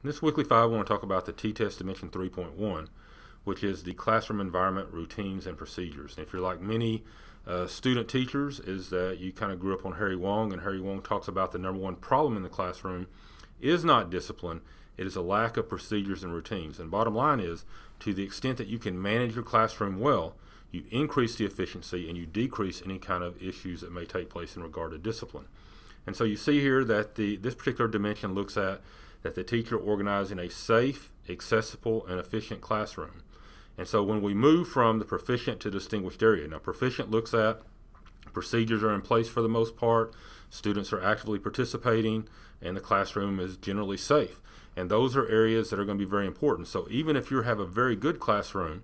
In this weekly 5, I want to talk about the T-TESS Dimension 3.1, which is the classroom environment, routines, and procedures. And if you're like many student teachers, is that you kind of grew up on Harry Wong, and Harry Wong talks about the number one problem in the classroom is not discipline, it is a lack of procedures and routines. And bottom line is, to the extent that you can manage your classroom well, you increase the efficiency and you decrease any kind of issues that may take place in regard to discipline. And so you see here that this particular dimension looks at that the teacher organizing a safe, accessible, and efficient classroom. And so when we move from the proficient to distinguished area, now proficient looks at procedures are in place for the most part, students are actively participating, and the classroom is generally safe. And those are areas that are going to be very important. So even if you have a very good classroom,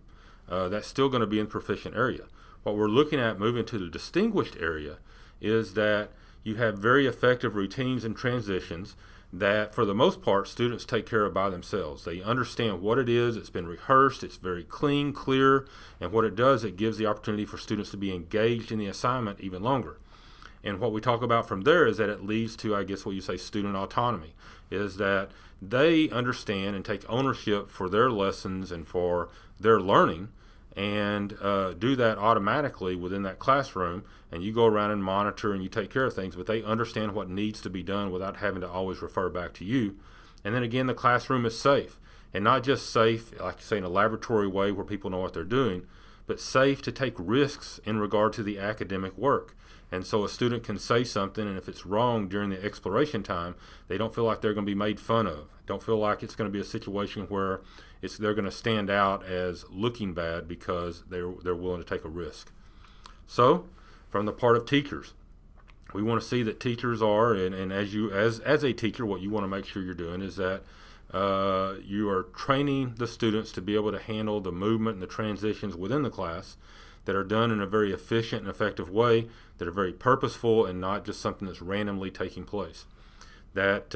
that's still going to be in the proficient area. What we're looking at moving to the distinguished area is that you have very effective routines and transitions that for the most part students take care of by themselves. They understand what it is, it's been rehearsed, it's very clean, clear, and what it does, it gives the opportunity for students to be engaged in the assignment even longer. And what we talk about from there is that it leads to, I guess what you say, student autonomy, is that they understand and take ownership for their lessons and for their learning, and do that automatically within that classroom, and you go around and monitor and you take care of things, but they understand what needs to be done without having to always refer back to you. And then again, the classroom is safe, and not just safe like you say in a laboratory way where people know what they're doing, but safe to take risks in regard to the academic work. And so a student can say something, and if it's wrong during the exploration time, they don't feel like they're going to be made fun of. Don't feel like it's going to be a situation where they're going to stand out as looking bad because they're willing to take a risk. So, from the part of teachers, we want to see that teachers are, and as a teacher, what you want to make sure you're doing is that you are training the students to be able to handle the movement and the transitions within the class that are done in a very efficient and effective way, that are very purposeful and not just something that's randomly taking place. That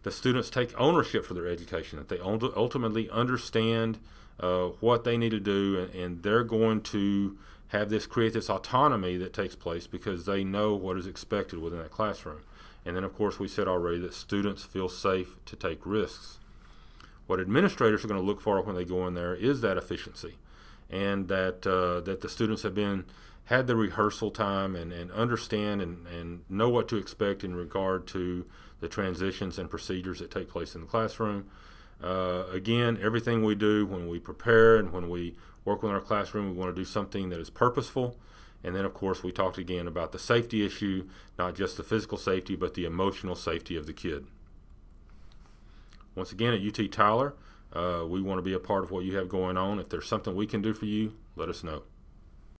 the students take ownership for their education, that they ultimately understand what they need to do, and they're going to create this autonomy that takes place because they know what is expected within that classroom. And then of course we said already that students feel safe to take risks. What administrators are going to look for when they go in there is that efficiency, and that the students have had the rehearsal time and understand and know what to expect in regard to the transitions and procedures that take place in the classroom. Again, everything we do when we prepare and when we work with our classroom, we want to do something that is purposeful. And then of course we talked again about the safety issue, not just the physical safety but the emotional safety of the kid. Once again, at UT Tyler, we want to be a part of what you have going on. If there's something we can do for you, let us know.